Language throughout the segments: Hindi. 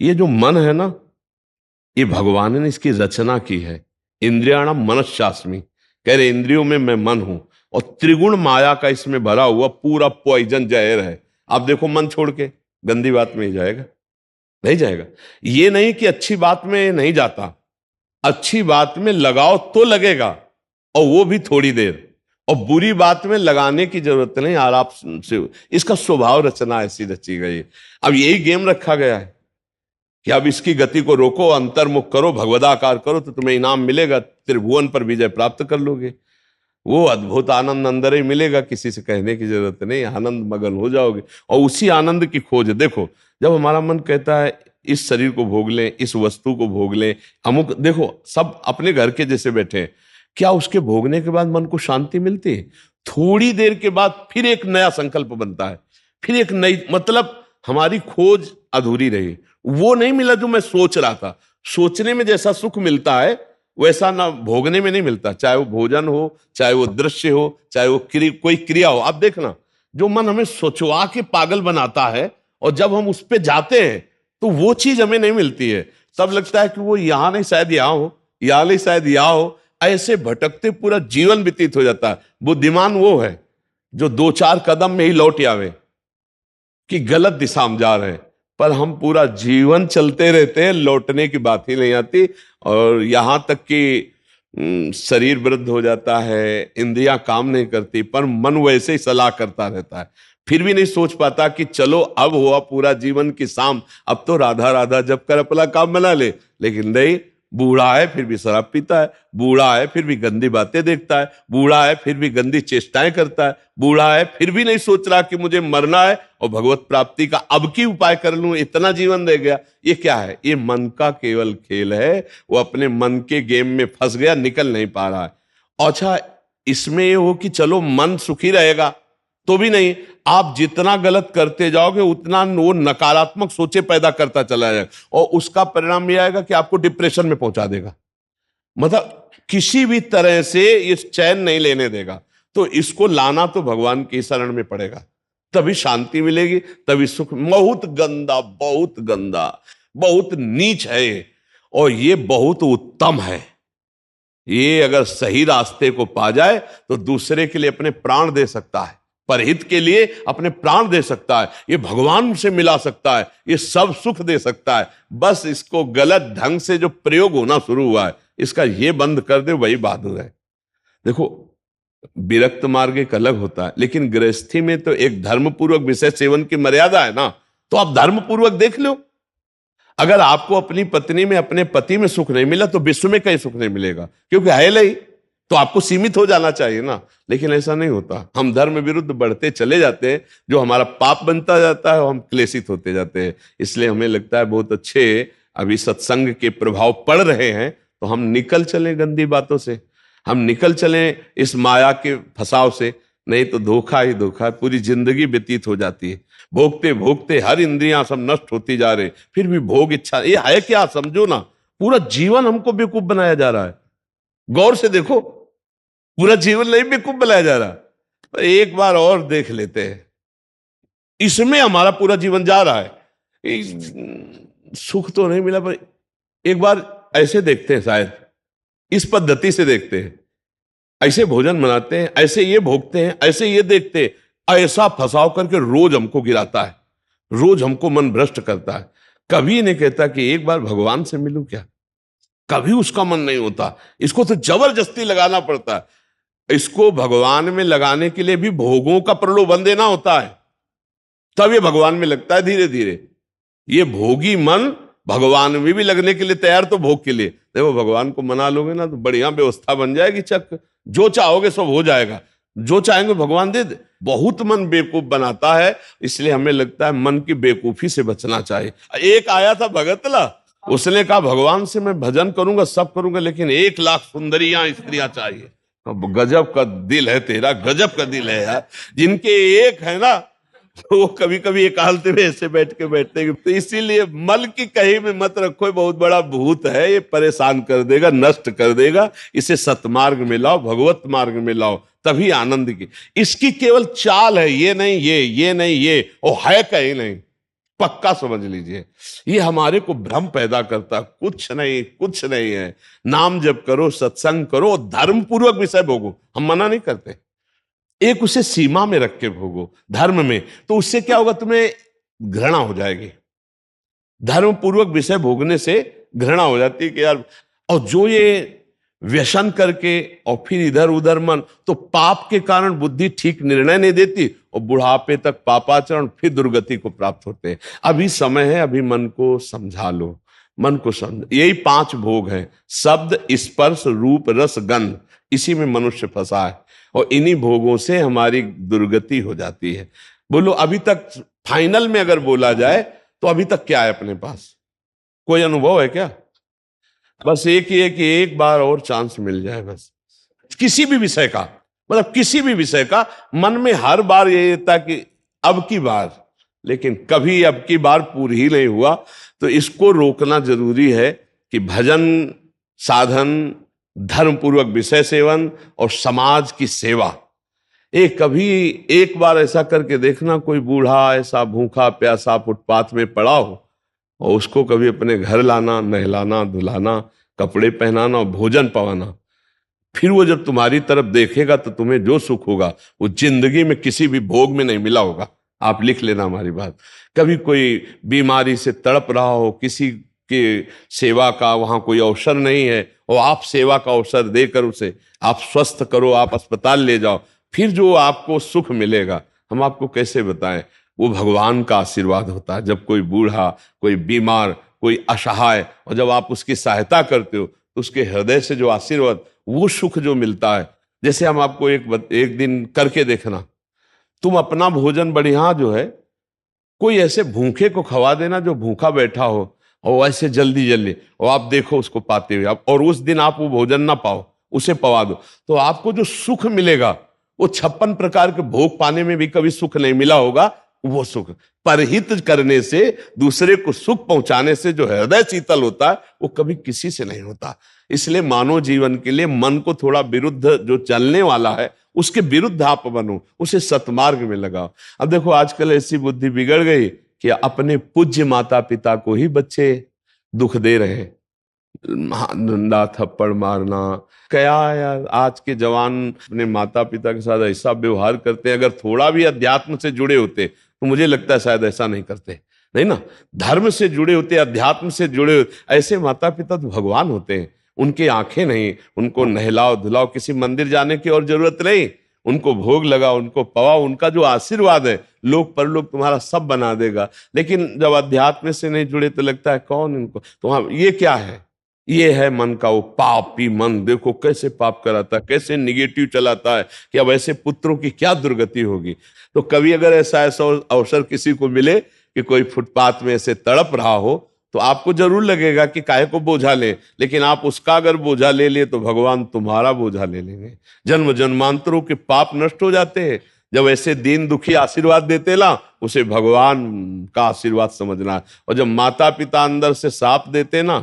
ये जो मन है ना, ये भगवान ने इसकी रचना की है। इंद्रियाणाम मनश्चास्मि, कह रहे इंद्रियों में मैं मन हूं, और त्रिगुण माया का इसमें भरा हुआ पूरा पॉइजन जहर है। आप देखो मन छोड़ के गंदी बात में ही जाएगा, नहीं जाएगा। ये नहीं कि अच्छी बात में नहीं जाता, अच्छी बात में लगाओ तो लगेगा, और वो भी थोड़ी देर। और बुरी बात में लगाने की जरूरत नहीं, आराम से। इसका स्वभाव रचना ऐसी रची गई है। अब यही गेम रखा गया है कि अब इसकी गति को रोको, अंतर्मुख करो, भगवदाकार करो, तो तुम्हें इनाम मिलेगा, त्रिभुवन पर विजय प्राप्त कर लोगे। वो अद्भुत आनंद अंदर ही मिलेगा, किसी से कहने की जरूरत नहीं, आनंद मगन हो जाओगे। और उसी आनंद की खोज देखो, जब हमारा मन कहता है इस शरीर को भोग लें, इस वस्तु को भोग लें, अमुक, देखो सब अपने घर के जैसे बैठे हैं, क्या उसके भोगने के बाद मन को शांति मिलती है? थोड़ी देर के बाद फिर एक नया संकल्प बनता है, फिर एक नई, मतलब हमारी खोज अधूरी रही। वो नहीं मिला जो मैं सोच रहा था। सोचने में जैसा सुख मिलता है वैसा ना भोगने में नहीं मिलता, चाहे वो भोजन हो, चाहे वो दृश्य हो, चाहे वो कोई क्रिया हो। आप देखना, जो मन हमें सोचवा के पागल बनाता है, और जब हम उस पे जाते हैं तो वो चीज हमें नहीं मिलती है। तब लगता है कि वो यहां नहीं, शायद यहां हो, यहां नहीं, शायद यहां हो। ऐसे भटकते पूरा जीवन व्यतीत हो जाता है। बुद्धिमान वो है जो दो चार कदम में ही लौट आवे कि गलत दिशा में जा रहे हैं, पर हम पूरा जीवन चलते रहते हैं, लौटने की बात ही नहीं आती। और यहां तक कि शरीर वृद्ध हो जाता है, इंद्रियां काम नहीं करती, पर मन वैसे ही सलाह करता रहता है। फिर भी नहीं सोच पाता कि चलो अब हुआ पूरा जीवन की शाम, अब तो राधा राधा जब कर अपना काम बना ले। लेकिन नहीं, बूढ़ा है फिर भी शराब पीता है, बूढ़ा है फिर भी गंदी बातें देखता है, बूढ़ा है फिर भी गंदी चेष्टाएं करता है, बूढ़ा है फिर भी नहीं सोच रहा कि मुझे मरना है और भगवत प्राप्ति का अब की उपाय कर लूं, इतना जीवन रह गया। ये क्या है? ये मन का केवल खेल है। वो अपने मन के गेम में फंस गया, निकल नहीं पा रहा है। अच्छा, इसमें ये हो कि चलो मन सुखी रहेगा, तो भी नहीं। आप जितना गलत करते जाओगे उतना वो नकारात्मक सोचे पैदा करता चला जाएगा, और उसका परिणाम यह आएगा कि आपको डिप्रेशन में पहुंचा देगा। मतलब किसी भी तरह से ये चैन नहीं लेने देगा। तो इसको लाना तो भगवान की शरण में पड़ेगा, तभी शांति मिलेगी, तभी सुख। बहुत गंदा, बहुत गंदा, बहुत नीच है ये, और ये बहुत उत्तम है। ये अगर सही रास्ते को पा जाए तो दूसरे के लिए अपने प्राण दे सकता है, परहित के लिए अपने प्राण दे सकता है, ये भगवान से मिला सकता है, ये सब सुख दे सकता है। बस इसको गलत ढंग से जो प्रयोग होना शुरू हुआ है, इसका ये बंद कर दे, वही बहादुर है। देखो, विरक्त मार्ग एक अलग होता है, लेकिन गृहस्थी में तो एक धर्मपूर्वक विषय सेवन की मर्यादा है ना। तो आप धर्मपूर्वक देख लो। अगर आपको अपनी पत्नी में, अपने पति में सुख नहीं मिला तो विश्व में कहीं सुख नहीं मिलेगा, क्योंकि है नहीं। तो आपको सीमित हो जाना चाहिए ना, लेकिन ऐसा नहीं होता। हम धर्म विरुद्ध बढ़ते चले जाते हैं, जो हमारा पाप बनता जाता है और हम क्लेशित होते जाते हैं। इसलिए हमें लगता है बहुत अच्छे अभी सत्संग के प्रभाव पड़ रहे हैं, तो हम निकल चलें गंदी बातों से, हम निकल चलें इस माया के फसाव से। नहीं तो धोखा ही धोखा, पूरी जिंदगी व्यतीत हो जाती है। भोगते भोगते हर इंद्रियां सब नष्ट होती जा रही, फिर भी भोग इच्छा, ये है क्या? समझो ना, पूरा जीवन हमको बेवकूफ बनाया जा रहा है। गौर से देखो, पूरा जीवन नहीं बेवकूफ बनाया जा रहा। तो एक बार और देख लेते हैं, इसमें हमारा पूरा जीवन जा रहा है। सुख तो नहीं मिला, पर एक बार ऐसे देखते हैं, शायद इस पद्धति से देखते हैं, ऐसे भोजन बनाते हैं, ऐसे ये भोगते हैं, ऐसे ये देखते हैं, ऐसा फंसाव करके रोज हमको गिराता है, रोज हमको मन भ्रष्ट करता है। कभी नहीं कहता कि एक बार भगवान से मिलूं क्या, कभी उसका मन नहीं होता। इसको तो जबरदस्ती लगाना पड़ता है। इसको भगवान में लगाने के लिए भी भोगों का प्रलोभन देना होता है, तब ये भगवान में लगता है धीरे धीरे। ये भोगी मन भगवान में भी लगने के लिए तैयार, तो भोग के लिए देखो, भगवान को मना लोगे ना तो बढ़िया व्यवस्था बन जाएगी, चक जो चाहोगे सब हो जाएगा, जो चाहेंगे भगवान दे दे। बहुत मन बेवकूफ बनाता है, इसलिए हमें लगता है मन की बेवकूफी से बचना चाहिए। एक आया था भगतला, उसने कहा भगवान से मैं भजन करूंगा, सब करूंगा, लेकिन 1,00,000 सुंदरियां स्त्रियां चाहिए। अब गजब का दिल है तेरा, गजब का दिल है यार। जिनके एक है ना, तो वो कभी कभी एकांत में ऐसे बैठ के बैठते हैं। तो इसीलिए मल की कहीं में मत रखो, बहुत बड़ा भूत है, ये परेशान कर देगा, नष्ट कर देगा। इसे सतमार्ग में लाओ, भगवत मार्ग में लाओ, तभी आनंद की। इसकी केवल चाल है, ये नहीं ये नहीं ये, वो है कहीं नहीं। पक्का समझ लीजिए। ये हमारे को भ्रम पैदा करता, कुछ नहीं, कुछ नहीं है। नाम जप करो, सत्संग करो, धर्म पूर्वक विषय भोगो, हम मना नहीं करते, एक उसे सीमा में रख के भोगो धर्म में। तो उससे क्या होगा, तुम्हें घृणा हो जाएगी। धर्म पूर्वक विषय भोगने से घृणा हो जाती है कि यार, और जो ये व्यसन करके और फिर इधर उधर मन, तो पाप के कारण बुद्धि ठीक निर्णय नहीं देती और बुढ़ापे तक पापाचरण, फिर दुर्गति को प्राप्त होते हैं। अभी समय है, अभी मन को समझा लो, मन को समझ। यही 5 भोग हैं, शब्द, स्पर्श, रूप, रस, गंध। इसी में मनुष्य फंसा है और इन्हीं भोगों से हमारी दुर्गति हो जाती है। बोलो अभी तक फाइनल में अगर बोला जाए तो अभी तक क्या है अपने पास? कोई अनुभव है क्या? बस एक ही है कि एक बार और चांस मिल जाए, बस किसी भी विषय का, मतलब किसी भी विषय का। मन में हर बार ये था कि अब की बार, लेकिन कभी अब की बार पूरी ही नहीं हुआ। तो इसको रोकना जरूरी है कि भजन, साधन, धर्म पूर्वक विषय सेवन और समाज की सेवा। कभी एक बार ऐसा करके देखना, कोई बूढ़ा ऐसा भूखा प्यासा फुटपाथ में पड़ा हो और उसको कभी अपने घर लाना, नहलाना, धुलाना, कपड़े पहनाना और भोजन पवाना। फिर वो जब तुम्हारी तरफ देखेगा तो तुम्हें जो सुख होगा वो जिंदगी में किसी भी भोग में नहीं मिला होगा। आप लिख लेना हमारी बात। कभी कोई बीमारी से तड़प रहा हो, किसी के सेवा का वहां कोई अवसर नहीं है और आप सेवा का अवसर देकर उसे आप स्वस्थ करो, आप अस्पताल ले जाओ, फिर जो आपको सुख मिलेगा हम आपको कैसे बताएं। वो भगवान का आशीर्वाद होता है। जब कोई बूढ़ा, कोई बीमार, कोई असहाय, और जब आप उसकी सहायता करते हो तो उसके हृदय से जो आशीर्वाद, वो सुख जो मिलता है। जैसे हम आपको एक दिन करके देखना, तुम अपना भोजन बढ़िया जो है, कोई ऐसे भूखे को खवा देना जो भूखा बैठा हो, और ऐसे जल्दी जल्दी, और आप देखो उसको पाते हुए, और उस दिन आप वो भोजन ना पाओ, उसे पवा दो, तो आपको जो सुख मिलेगा वो 56 प्रकार के भोग पाने में भी कभी सुख नहीं मिला होगा। वो सुख परहित करने से, दूसरे को सुख पहुंचाने से जो हृदय शीतल होता है वो कभी किसी से नहीं होता। इसलिए मानव जीवन के लिए मन को थोड़ा विरुद्ध जो चलने वाला है उसके विरुद्ध आप बनो, उसे सतमार्ग में लगाओ। अब देखो आजकल ऐसी बुद्धि बिगड़ गई कि अपने पूज्य माता पिता को ही बच्चे दुख दे रहे हैं, डंडा थप्पड़ मारना। क्या यार, आज के जवान अपने माता पिता के साथ ऐसा व्यवहार करते हैं। अगर थोड़ा भी अध्यात्म से जुड़े होते तो मुझे लगता है शायद ऐसा नहीं करते, नहीं ना। धर्म से जुड़े होते, अध्यात्म से जुड़े होते, ऐसे माता पिता तो भगवान होते हैं। उनकी आंखें नहीं, उनको नहलाओ धुलाओ, किसी मंदिर जाने की और जरूरत नहीं, उनको भोग लगाओ, उनको पवाओ, उनका जो आशीर्वाद है लोक परलोक तुम्हारा सब बना देगा। लेकिन जब अध्यात्म से नहीं जुड़े तो लगता है कौन इनको, तो हाँ, ये क्या है? ये है मन का वो पापी मन। देखो कैसे पाप कराता है, कैसे निगेटिव चलाता है कि अब ऐसे पुत्रों की क्या दुर्गति होगी। तो कभी अगर ऐसा ऐसा अवसर किसी को मिले कि कोई फुटपाथ में ऐसे तड़प रहा हो, तो आपको जरूर लगेगा कि काहे को बोझा ले, लेकिन आप उसका अगर बोझा ले लिए तो भगवान तुम्हारा बोझा ले लेंगे। जन्म जन्मांतरों के पाप नष्ट हो जाते हैं जब ऐसे दीन दुखी आशीर्वाद देते ना, उसे भगवान का आशीर्वाद समझना। और जब माता पिता अंदर से साप देते ना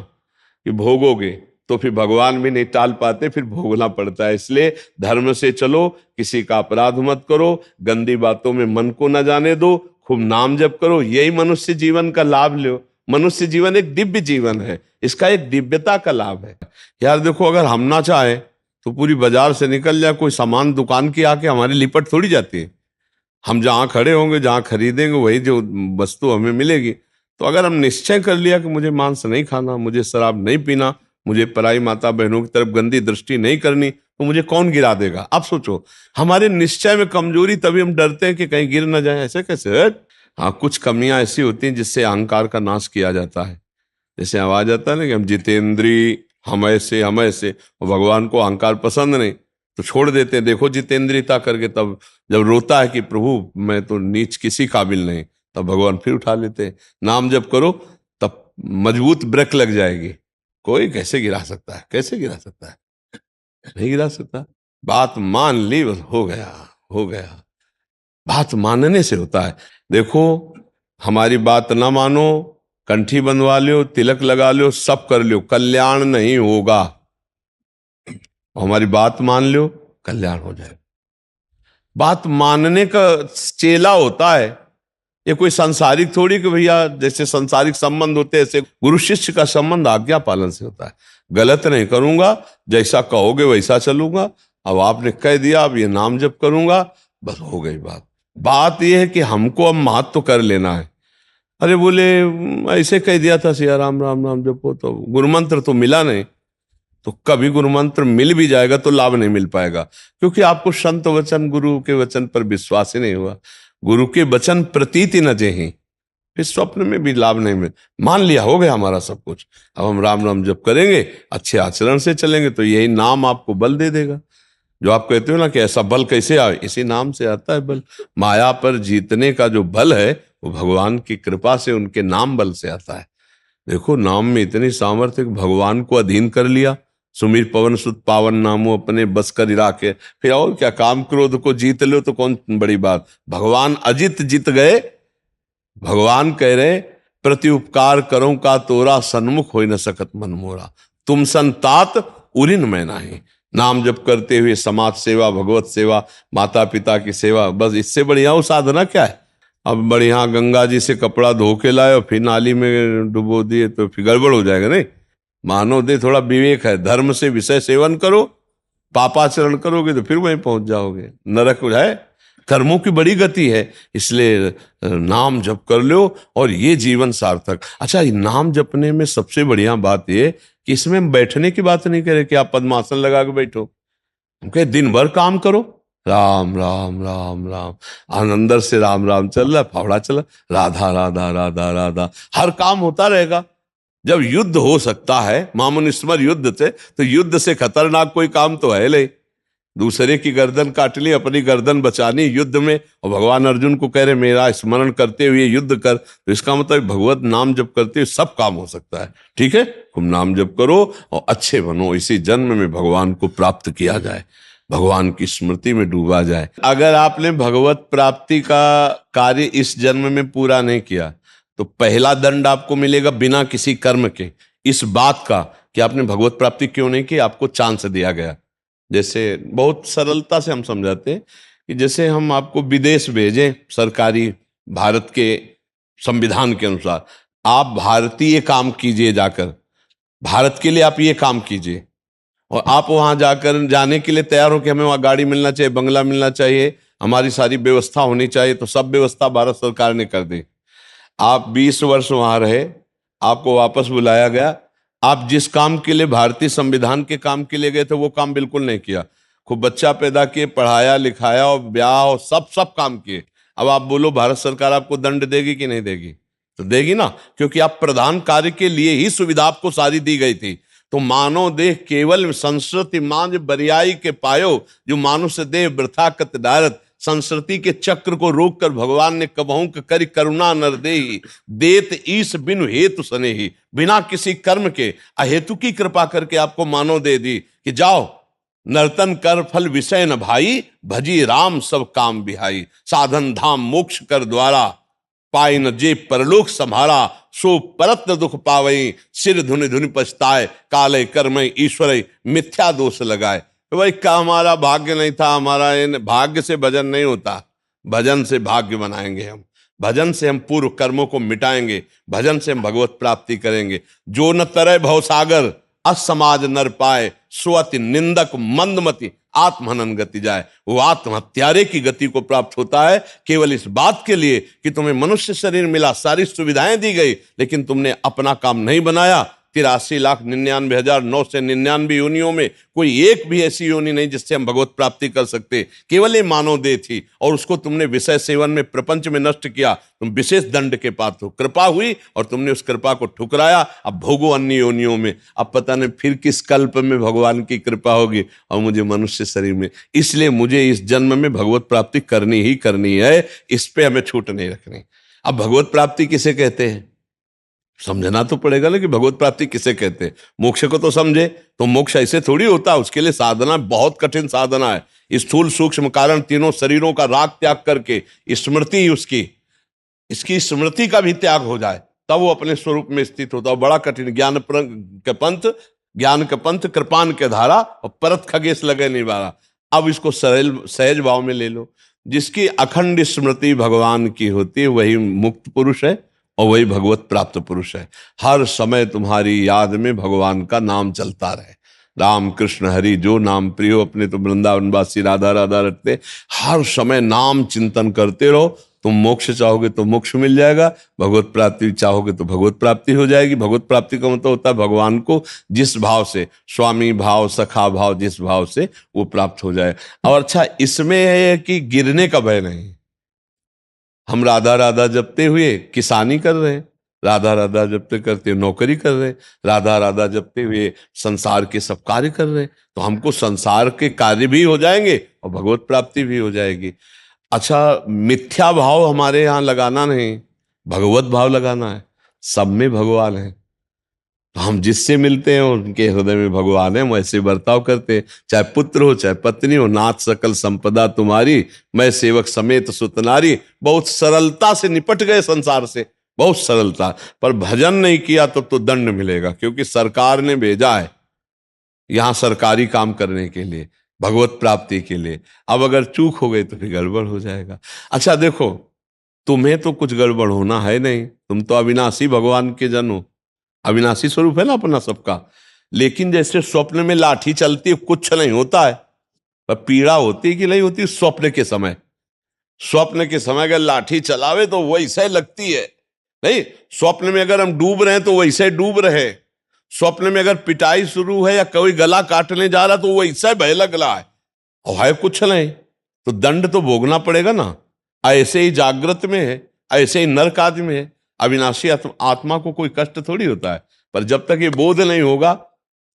कि भोगोगे, तो फिर भगवान भी नहीं टाल पाते, फिर भोगना पड़ता है। इसलिए धर्म से चलो, किसी का अपराध मत करो, गंदी बातों में मन को न जाने दो, खूब नाम जप करो, यही मनुष्य जीवन का लाभ लो। मनुष्य जीवन एक दिव्य जीवन है, इसका एक दिव्यता का लाभ है। यार देखो, अगर हम ना चाहे तो पूरी बाजार से निकल जाए कोई सामान, दुकान की आके हमारी लिपट थोड़ी जाती है। हम जहाँ खड़े होंगे, जहाँ खरीदेंगे, वही जो वस्तु हमें मिलेगी। तो अगर हम निश्चय कर लिया कि मुझे मांस नहीं खाना, मुझे शराब नहीं पीना, मुझे पराई माता बहनों की तरफ गंदी दृष्टि नहीं करनी, तो मुझे कौन गिरा देगा? आप सोचो, हमारे निश्चय में कमजोरी, तभी हम डरते हैं कि कहीं गिर ना जाए। ऐसे कैसे? हाँ, कुछ कमियां ऐसी होती हैं जिससे अहंकार का नाश किया जाता है। जैसे आवाज आता है ना कि हम जितेंद्री, हम ऐसे हम ऐसे, और भगवान को अहंकार पसंद नहीं तो छोड़ देते हैं। देखो जितेंद्रियता करके, तब जब रोता है कि प्रभु मैं तो नीच किसी काबिल नहीं, तब भगवान फिर उठा लेते हैं। नाम जब करो तब मजबूत ब्रेक लग जाएगी। कोई कैसे गिरा सकता है? कैसे गिरा सकता है? नहीं गिरा सकता। बात मान ली, बस हो गया, हो गया। बात मानने से होता है। देखो, हमारी बात ना मानो, कंठी बंधवा लो, तिलक लगा लो, सब कर लो, कल्याण नहीं होगा। हमारी बात मान लो, कल्याण हो जाए। बात मानने का चेला होता है ये कोई सांसारिक थोड़ी कि भैया जैसे सांसारिक संबंध होते हैं ऐसे गुरु शिष्य का संबंध आज्ञा पालन से होता है। गलत नहीं करूंगा, जैसा कहोगे वैसा चलूंगा। अब आपने कह दिया, अब ये नाम जप करूंगा, बस हो गई बात। बात यह है कि हमको अब महत्व तो कर लेना है। अरे बोले ऐसे कह दिया था सिया राम राम राम जपो, तो गुरु मंत्र तो मिला नहीं। तो कभी गुरु मंत्र मिल भी जाएगा तो लाभ नहीं मिल पाएगा, क्योंकि आपको संत वचन गुरु के वचन पर विश्वास ही नहीं हुआ। गुरु के वचन प्रतीति न जेहि, फिर स्वप्न में भी लाभ नहीं मिल। मान लिया हो गया हमारा सब कुछ, अब हम राम राम जप करेंगे, अच्छे आचरण से चलेंगे तो यही नाम आपको बल दे देगा। जो आप कहते हो ना कि ऐसा बल कैसे आए, इसी नाम से आता है बल। माया पर जीतने का जो बल है वो भगवान की कृपा से, उनके नाम बल से आता है। देखो नाम में इतनी सामर्थ्य, भगवान को अधीन कर लिया। सुमीर पवन सुत पावन नामो अपने बस कर राखे, फिर और क्या, काम क्रोध को जीत लो तो कौन बड़ी बात। भगवान अजित जीत गए। भगवान कह रहे प्रति उपकार करो का तोरा, सन्मुख हो न सकत मन मोरा, तुम संतात उरिन मैं नाही। नाम जप करते हुए समाज सेवा, भगवत सेवा, माता पिता की सेवा, बस इससे बढ़िया वो साधना क्या है। अब बढ़िया गंगा जी से कपड़ा धो के लाए और फिर नाली में डुबो दिए तो फिर गड़बड़ हो जाएगा। नहीं, मानव दे थोड़ा विवेक है, धर्म से विषय सेवन करो, पापाचरण करोगे तो फिर वहीं पहुंच जाओगे, नरक हो जाए। कर्मों की बड़ी गति है, इसलिए नाम जप कर लो और ये जीवन सार्थक। अच्छा, नाम जपने में सबसे बढ़िया बात ये कि इसमें हम बैठने की बात नहीं करें कि आप पद्मासन लगा के बैठो। हम कहे दिन भर काम करो, राम राम राम राम, अंदर से राम राम चल रहा, फावड़ा चला, राधा राधा राधा राधा, हर काम होता रहेगा। जब युद्ध हो सकता है मामुनिस्मर युद्ध से, तो युद्ध से खतरनाक कोई काम तो है नहीं। दूसरे की गर्दन काट ली, अपनी गर्दन बचानी युद्ध में, और भगवान अर्जुन को कह रहे मेरा स्मरण करते हुए युद्ध कर, तो इसका मतलब भगवत नाम जप करते हुए सब काम हो सकता है। ठीक है, तुम नाम जप करो और अच्छे बनो, इसी जन्म में भगवान को प्राप्त किया जाए, भगवान की स्मृति में डूबा जाए। अगर आपने भगवत प्राप्ति का कार्य इस जन्म में पूरा नहीं किया तो पहला दंड आपको मिलेगा बिना किसी कर्म के, इस बात का कि आपने भगवत प्राप्ति क्यों नहीं की, आपको चांस दिया गया। जैसे बहुत सरलता से हम समझाते हैं कि जैसे हम आपको विदेश भेजें सरकारी, भारत के संविधान के अनुसार, आप भारतीय काम कीजिए, जाकर भारत के लिए आप ये काम कीजिए, और आप वहां जाकर जाने के लिए तैयार हो कि हमें वहां गाड़ी मिलना चाहिए, बंगला मिलना चाहिए, हमारी सारी व्यवस्था होनी चाहिए, तो सब व्यवस्था भारत सरकार ने कर दी। आप 20 वर्ष वहां रहे, आपको वापस बुलाया गया, आप जिस काम के लिए भारतीय संविधान के काम के लिए गए थे वो काम बिल्कुल नहीं किया, खूब बच्चा पैदा किए, पढ़ाया लिखाया और ब्याह और सब काम किए। अब आप बोलो भारत सरकार आपको दंड देगी कि नहीं देगी? तो देगी ना, क्योंकि आप प्रधान कार्य के लिए ही सुविधा आपको सारी दी गई थी। तो मानव देह केवल संस्कृति मांझ बरियाई के पायो, जो मानुष देह वृथा कत डारत, संस्कृति के चक्र को रोककर भगवान ने कबहू करि करुणा नर देहि, देत ईश बिनु हेतु सनेहि, बिना किसी कर्म के अहेतु की कृपा करके आपको मानव दे दी कि जाओ नर्तन कर फल विषय न भाई, भजी राम सब काम बिहाई, साधन धाम मोक्ष कर द्वारा, पाई न जे परलोक संभारा, सो परत न दुख पावई, सिर धुनि धुनि पछताए, काले कर्म ईश्वर मिथ्या दोष लगाए। तो भाई का हमारा भाग्य नहीं था, हमारा भाग्य से भजन नहीं होता, भजन से भाग्य बनाएंगे हम, भजन से हम पूर्व कर्मों को मिटाएंगे, भजन से हम भगवत प्राप्ति करेंगे। जो न तरय भवसागर असमाज नर पाए, स्वति निंदक मंदमति आत्महनन गति जाए। वो आत्महत्यारे की गति को प्राप्त होता है केवल इस बात के लिए कि तुम्हें मनुष्य शरीर मिला, सारी सुविधाएं दी गई, लेकिन तुमने अपना काम नहीं बनाया। 83,99,999 योनियों में कोई एक भी ऐसी योनि नहीं जिससे हम भगवत प्राप्ति कर सकते, केवल ये मानव देह थी, और उसको तुमने विषय सेवन में प्रपंच में नष्ट किया, तुम विशेष दंड के पात्र हो। कृपा हुई और तुमने उस कृपा को ठुकराया, अब भोगो अन्य योनियों में। अब पता नहीं फिर किस कल्प में भगवान की कृपा होगी और मुझे मनुष्य शरीर में, इसलिए मुझे इस जन्म में भगवत प्राप्ति करनी ही करनी है, इस पे हमें छूट नहीं रखनी। अब भगवत प्राप्ति किसे कहते हैं समझना तो पड़ेगा ना, कि भगवत प्राप्ति किसे कहते हैं। मोक्ष को तो समझे, तो मोक्ष ऐसे थोड़ी होता, उसके लिए साधना बहुत कठिन साधना है। स्थूल सूक्ष्म कारण तीनों शरीरों का राग त्याग करके स्मृति उसकी, इसकी स्मृति का भी त्याग हो जाए, तब वो अपने स्वरूप में स्थित होता है। बड़ा कठिन, ज्ञान के पंथ कृपान के धारा, और परत खगेश लगे निवारा। अब इसको सरल सहज भाव में ले लो। जिसकी अखंड स्मृति भगवान की होती है वही मुक्त पुरुष है और वही भगवत प्राप्त पुरुष है। हर समय तुम्हारी याद में भगवान का नाम चलता रहे। राम कृष्ण हरि जो नाम प्रियो, अपने तो वृंदावनवासी राधा राधा रटते। हर समय नाम चिंतन करते रहो। तुम मोक्ष चाहोगे तो मोक्ष मिल जाएगा, भगवत प्राप्ति चाहोगे तो भगवत प्राप्ति हो जाएगी। भगवत प्राप्ति का मतलब होता है भगवान को जिस भाव से, स्वामी भाव, सखा भाव, जिस भाव से वो प्राप्त हो जाए। और अच्छा इसमें है कि गिरने का भय नहीं। हम राधा राधा जपते हुए किसानी कर रहे हैं, राधा राधा जपते करते नौकरी कर रहे हैं, राधा राधा जपते हुए संसार के सब कार्य कर रहे हैं, तो हमको संसार के कार्य भी हो जाएंगे और भगवत प्राप्ति भी हो जाएगी। अच्छा मिथ्या भाव हमारे यहाँ लगाना नहीं, भगवत भाव लगाना है। सब में भगवान है, तो हम जिससे मिलते हैं उनके हृदय में भगवान है, हम ऐसे बर्ताव करते हैं। चाहे पुत्र हो चाहे पत्नी हो, नाथ सकल संपदा तुम्हारी, मैं सेवक समेत सुतनारी। बहुत सरलता से निपट गए संसार से, बहुत सरलता। पर भजन नहीं किया तो दंड मिलेगा, क्योंकि सरकार ने भेजा है यहां सरकारी काम करने के लिए, भगवत प्राप्ति के लिए। अब अगर चूक हो गई तो फिर गड़बड़ हो जाएगा। अच्छा देखो, तुम्हें तो कुछ गड़बड़ होना है नहीं, तुम तो अविनाशी भगवान के जन हो, अविनाशी स्वरूप है ना अपना सबका। लेकिन जैसे स्वप्न में लाठी चलती है कुछ नहीं होता है, पर पीड़ा होती कि नहीं होती स्वप्न के समय। स्वप्न के समय अगर लाठी चलावे तो वैसे लगती है, नहीं स्वप्न में अगर हम डूब रहे हैं तो वैसे डूब रहे। स्वप्न में अगर पिटाई शुरू है या कोई गला काटने जा रहा तो वैसे भय लग रहा है, और है कुछ नहीं, तो दंड तो भोगना पड़ेगा ना। ऐसे ही जागृत में है, ऐसे ही नरक आदि में है। अविनाशी आत्मा को कोई कष्ट थोड़ी होता है, पर जब तक ये बोध नहीं होगा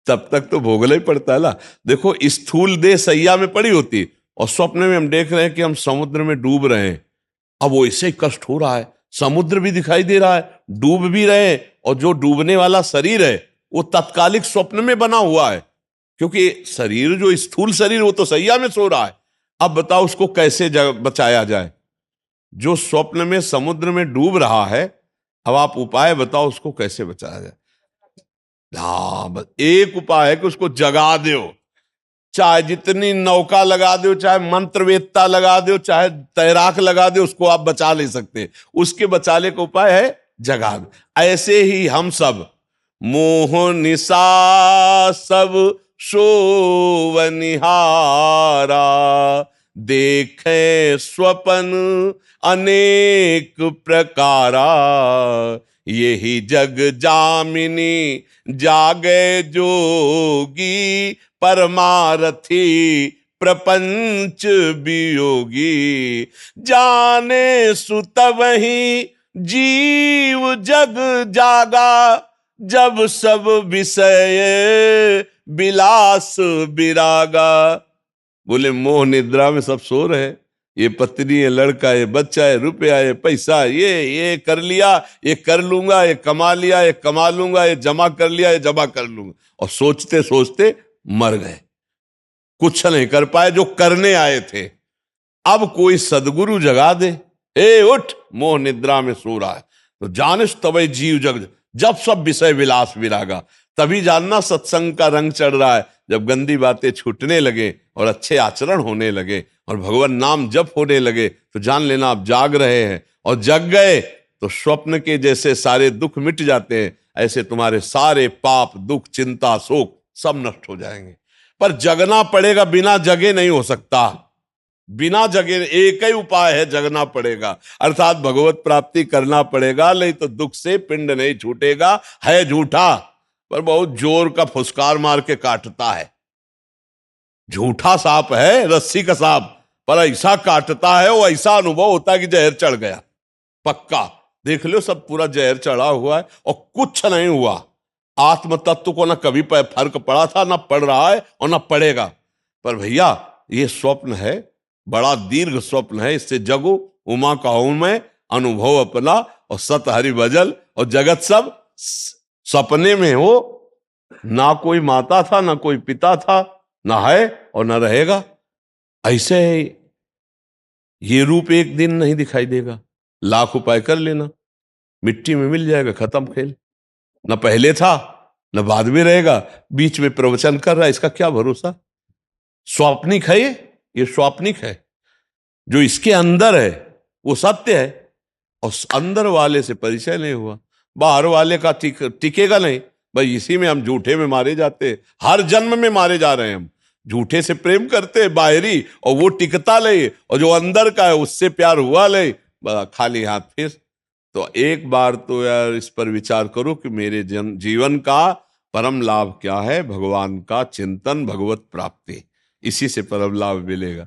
तब तक तो भोगना ही पड़ता है ना। देखो स्थूल देह सैया में पड़ी होती और स्वप्न में हम देख रहे हैं कि हम समुद्र में डूब रहे हैं। अब वो ऐसे ही कष्ट हो रहा है, समुद्र भी दिखाई दे रहा है, डूब भी रहे हैं, और जो डूबने वाला शरीर है वो तत्कालिक स्वप्न में बना हुआ है, क्योंकि शरीर जो स्थूल शरीर वो तो सैया में सो रहा है। अब बताओ उसको कैसे बचाया जाए। जो स्वप्न में समुद्र में डूब रहा है, अब आप उपाय बताओ उसको कैसे बचाया जाए। हाँ बस एक उपाय है कि उसको जगा दो, चाहे जितनी नौका लगा दो, चाहे मंत्रवेत्ता लगा दो, चाहे तैराक लगा दो, उसको आप बचा नहीं सकते। उसके बचाने का उपाय है जगा दो। ऐसे ही हम सब मोह निशा सब सोवनिहारा, देखे स्वपन अनेक प्रकारा, यही जग जामिनी जागे जोगी, परमारथी प्रपंच वियोगी, जाने सुत वही जीव जग जागा, जब सब विषय विलास विरागा। बोले मोह निद्रा में सब सो रहे, ये पत्नी है, लड़का है, बच्चा है, रुपया है, पैसा, ये कर लिया, ये कर लूंगा, ये कमा लिया, ये कमा लूंगा, ये जमा कर लिया, ये जमा कर लूंगा, और सोचते सोचते मर गए, कुछ नहीं कर पाए जो करने आए थे। अब कोई सदगुरु जगा दे, ए उठ, मोह निद्रा में सो रहा है, तो जानिस तबै जीव जग, जब सब विषय विलास विरागा। तभी जानना सत्संग का रंग चढ़ रहा है, जब गंदी बातें छूटने लगे और अच्छे आचरण होने लगे और भगवान नाम जप होने लगे, तो जान लेना आप जाग रहे हैं। और जग गए तो स्वप्न के जैसे सारे दुख मिट जाते हैं, ऐसे तुम्हारे सारे पाप, दुख, चिंता, शोक सब नष्ट हो जाएंगे। पर जगना पड़ेगा, बिना जगे नहीं हो सकता। बिना जगे एक ही उपाय है, जगना पड़ेगा, अर्थात भगवत प्राप्ति करना पड़ेगा, नहीं तो दुख से पिंड नहीं छूटेगा। है झूठा पर बहुत जोर का फुसकार मार के काटता है। झूठा सांप है, रस्सी का सांप, पर ऐसा काटता है, वो ऐसा अनुभव होता है कि जहर चढ़ गया पक्का। देख लो सब पूरा जहर चढ़ा हुआ है और कुछ नहीं हुआ। आत्म तत्व को ना कभी फर्क पड़ा था, ना पड़ रहा है और ना पड़ेगा। पर भैया ये स्वप्न है, बड़ा दीर्घ स्वप्न है, इससे जगो, उमा कहूं मैं अनुभव अपना, और सत हरि भजल, और जगत सब सपने में हो। ना कोई माता था, ना कोई पिता था, ना है और ना रहेगा। ऐसे ये रूप एक दिन नहीं दिखाई देगा, लाख उपाय कर लेना, मिट्टी में मिल जाएगा, खत्म खेल। ना पहले था ना बाद में रहेगा, बीच में प्रवचन कर रहा है, इसका क्या भरोसा। स्वाप्निक है ये स्वाप्निक है। जो इसके अंदर है वो सत्य है, और अंदर वाले से परिचय नहीं हुआ, बाहर वाले का टिकेगा नहीं। भाई इसी में हम झूठे में मारे जाते हैं, हर जन्म में मारे जा रहे हैं। हम झूठे से प्रेम करते हैं बाहरी, और वो टिकता ले, और जो अंदर का है उससे प्यार हुआ ले, खाली हाथ फिर। तो एक बार तो यार इस पर विचार करो कि मेरे जीवन का परम लाभ क्या है। भगवान का चिंतन, भगवत प्राप्ति, इसी से परम लाभ मिलेगा।